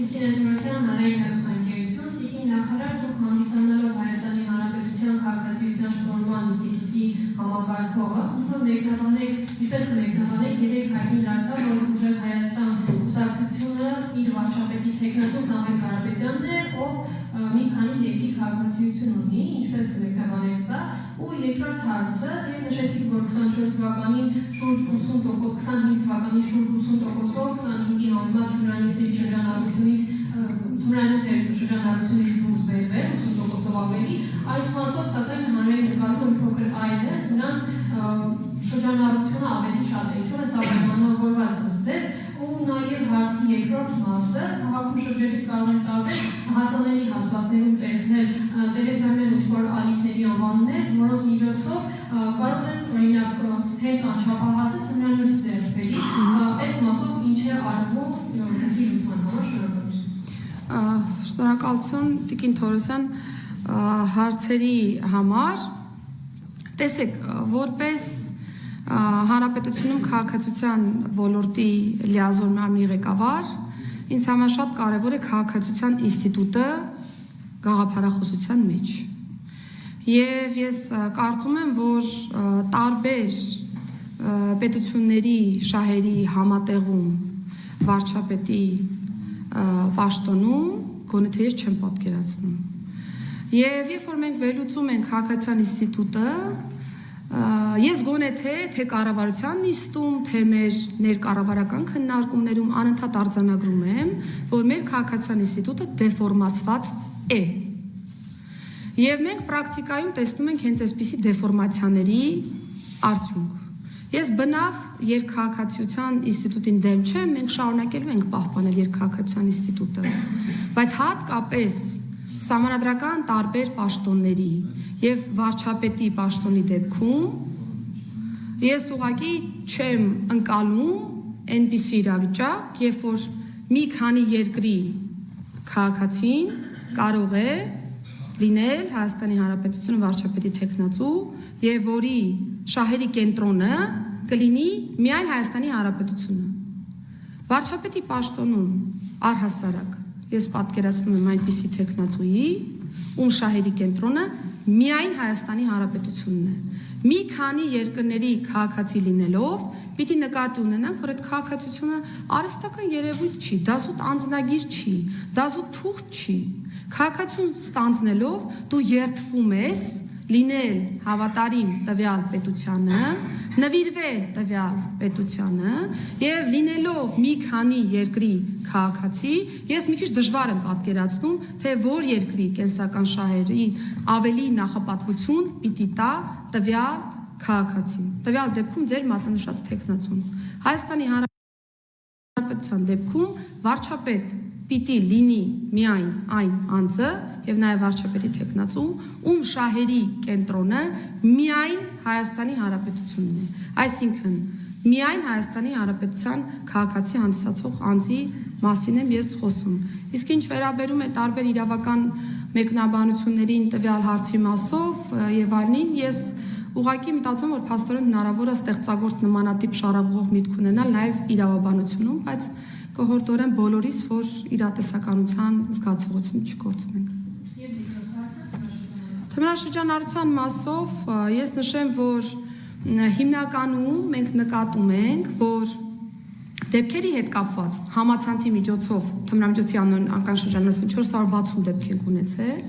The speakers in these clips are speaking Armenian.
Սիրելիության հանրային հեռուստաընկերություն, Տիկին նախարար դուք հանդիսանալով Հայաստանի Հանրապետության քաղաքացիության շնորհման ինստիտուտի համակարգողը, ուզում մեկնաբանեք, ինչպես կմեկնաբանեք երեք հայտնի դարձավ, որ ուժեղ Հայաստան կուսակցությունը իր վարչապետի թեկնածու Սամվել Կարապետյանն է, ով մի քանի երկրի քաղաքացիություն ունի, ինչպես կմեկնաբանեք սա, ու երկրորդ հարցը, դեռ նշեցիք, որ 24 թվականին շուրջ 80%, 25 թվականին շուրջ 80%-ով, 25-ի համեմատ թմրանյութերի շրջանառությունից դուրս բերվել, 80%-ով ավելի, այս մասով սակայն հանրային նկատում մի փոքր այլ է, նրանց շրջանառությունը ավելի շատ է, ինչու է սա պայմանավորված ձեզ, ու նաև հարցի երկրորդ մասը, քաղաքում շրջելիս կարող են տարբեր հասանելի հատվածներում տեսնել տելեգրամյան ինչ-որ ալիքների անվանումներ, որոնց միջոցով կարող են օրինակ հենց անչափահասը թմրանյութ ձեռք բերի, այս մասով ինչ է արվում խնդրի լուծման համար, շնորհակալություն։ Շնորհակալություն Տիկին Թորոսյան հարցերի համար։ Տեսեք, որպես Հանրապետությունում քաղաքացիության ոլորտի լիազոր մարմնի ղեկավար, ինձ համար շատ կարևոր է քաղաքացիության ինստիտուտը գաղափարախոսության մեջ։ Եվ ես կարծում եմ, որ տարբեր պետությունների շահերի համատեղում վարչապետի պաշտոնում գոնե թե ես չեմ պատկերացնում։ Եվ երբ որ մենք վերլուծում ենք քաղաքացիության ինստիտուտը, ես գոնե թե կառավարության նիստում, թե մեր ներկառավարական քննարկումներում անընդհատ արձանագրում եմ, որ մեր քաղաքացիության ինստիտուտը դեֆորմացված է։ Եվ մենք պրակտիկայում տեսնում ենք հենց այսպիսի դեֆորմացիաների արդյունք։ Ես բնավ երկքաղաքացիության ինստիտուտին դեմ չեմ, մենք շարունակելու ենք պահպանել երկքաղաքացիության ինստիտուտը, բայց հատկապես սահմանադրական տարբեր պաշտոնների եւ վարչապետի պաշտոնի դեպքում ես ուղղակի չեմ ընկալում այնպիսի իրավիճակ, երբ որ մի քանի երկրի քաղաքացին կարող է լինել Հայաստանի Հանրապետությունը վարչապետի թեկնածու եւ որի շահերի կենտրոնը կլինի միայն Հայաստանի Հանրապետությունը։ Վարչապետի պաշտոնում առհասարակ ես պատկերացնում եմ այնպիսի թեկնածուի, ում շահերի կենտրոնը միայն Հայաստանի Հանրապետությունն է։ Մի քանի երկրների քաղաքացի լինելով, պիտի նկատի ունենանք, որ այդ քաղաքացիությունը արհեստական երևույթ չի, դա զուտ անձնագիր չի, դա զուտ թուղթ չի։ Քաղաքացիություն ստանձնելով դու երդվում ես լինել հավատարիմ տվյալ պետությանը, նվիրվել տվյալ պետությանը եւ լինելով մի քանի երկրի քաղաքացի, ես մի քիչ դժվար եմ պատկերացնում, թե որ երկրի կենսական շահերի ավելի նախապատվություն պիտի տա տվյալ քաղաքացին։ Տվյալ դեպքում ձեր մատնանշած թեկնածուն։ Հայաստանի Հանրապետության դեպքում վարչապետ պիտի լինի միայն այն անձը եւ նաեւ վարչապետի թեկնածու, ում շահերի կենտրոնը միայն Հայաստանի Հանրապետությունն է։ Այսինքն միայն Հայաստանի Հանրապետության քաղաքացի հանդիսացող անձի մասին եմ ես խոսում։ Իսկ ինչ վերաբերում է տարբեր իրավական մեկնաբանություններին տվյալ հարցի մասով եւ այլն, ես ուղղակի մտածում եմ, որ փաստորեն հնարավոր է ստեղծագործ նմանատիպ շարավղով միտք ունենալ նաեւ իրավաբանությունում, բայց կողորտորեն բոլորիս, որ իրատեսականության զգացողություն չկորցնենք։ Թմրանշրջանառության մասով ես նշեմ, որ հիմնականում մենք նկատում ենք, որ դեպքերի հետ կապված համացանցի միջոցով թմրամիջոցի անօրինական շրջանառություն 460 դեպք ենք ունեցել,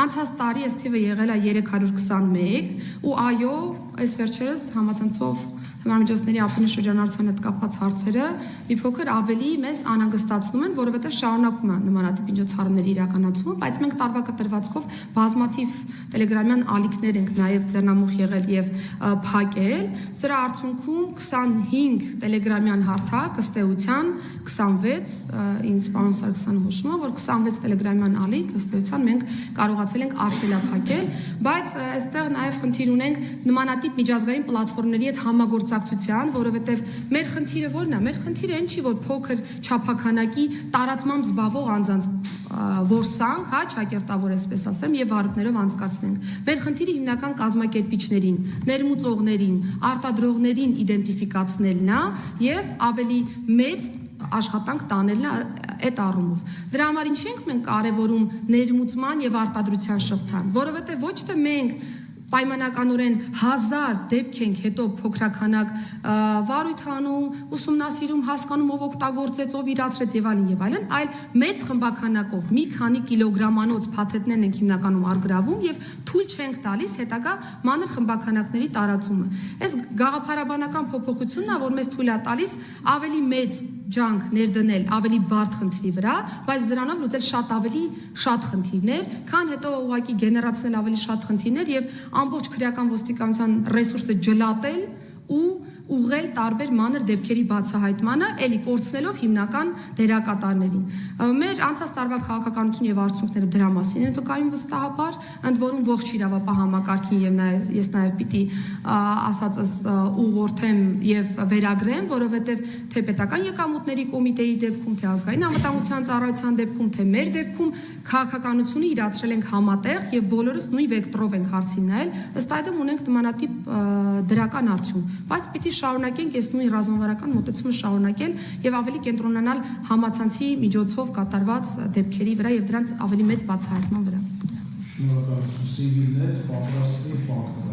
անցած տարի այս թիվը եղել է 321 ու այո, այս վերջերս համացանցով թմրամիջոցների ապօրինի շրջանառության հետ կապված հարցերը մի փոքր ավելի մեզ անհանգստացնում են, որովհետև շարունակվում է նմանատիպ միջոցառումների իրականացումը, բայց մենք տարվա կտրվածքով բազմաթիվ տելեգրամյան ալիքներ ենք նաև ձեռնամուխ եղել եւ փակել։ Սրա արդյունքում 25 տելեգրամյան հարթակ, ըստ էության 26, ինձ պարոն Սարգսյանը հուշում է, որ 26 տելեգրամյան ալիք ըստ էության մենք կարողացել ենք արգելափակել, բայց այստեղ նաև խնդիր ունենք նմանատիպ միջազգային պլատֆորմների հետ համագործակցության, որովհետև մեր խնդիրը ո՞րն է։ Մեր խնդիրը այն չի, որ փոքր չափականակի տարածմամբ զբաղվող անձանց որսանք, հա, ճակերտավոր այսպես ասեմ, եւ վարույթներով անցկացնենք։ Մեր խնդիրը հիմնական կազմակերպիչներին, ներմուծողներին, արտադրողներին իդենտիֆիկացնելն է եւ ավելի մեծ աշխատանք տանելն է այդ առումով։ Դրա համար ինչ ենք մենք կարևորում ներմուծման եւ արտադրության շղթան, որովհետեւ ոչ թե մենք պայմանականորեն 1000 դեպք ենք հետո փոքրականակ վարույթ անում, ուսումնասիրում, հասկանում ով օգտագործեց, ով իրացրեց եւ այլն, այլ մեծ խմբականակով մի քանի կիլոգրամանոց փաթեթներն ենք հիմնականում արգրավում եւ թույլ չենք տալիս հետագա մանր խմբականակների տարածումը։ Այս գաղափարաբանական փոփոխությունն է, որ մեզ թույլ է տալիս ավելի մեծ ջանք ներդնել ավելի բարդ խնդրի վրա, բայց դրանով լուծել շատ խնդիրներ, քան հետո ուղղակի գեներացնել ավելի շատ խնդիրներ եւ ամբողջ քրեական ոստիկանության ռեսուրսը ջլատել ու ուղղել տարբեր մանր դեպքերի բացահայտմանը, ելի կորցնելով հիմնական դերակատարներին։ Մեր անցած տարվա քաղաքականություն եւ արդյունքները դրա մասին են վկայում վստահաբար, ընդ որում ողջ իրավապահ համակարգին եւ ես նաեւ պիտի ասածս ուղղորդեմ եւ վերագրեմ, որովհետեւ թե պետական եկամուտների կոմիտեի դեպքում, թե ազգային անվտանգության ծառայության դեպքում, թե մեր դեպքում քաղաքականությունը իրացրել ենք համատեղ եւ բոլորս նույն վեկտորով ենք հարցին նայել, ըստ այդմ ունենք նմանատիպ դրական արդյունք, բայց պիտի շարունակենք այս նույն ռազմավարական մոտեցումը շարունակել եւ ավելի կենտրոնանալ համացանցի միջոցով կատարված դեպքերի վրա եւ դրանց ավելի մեծ բացահայտման վրա։ Շնորհակալություն, Civilnet պատրաստի ֆակտը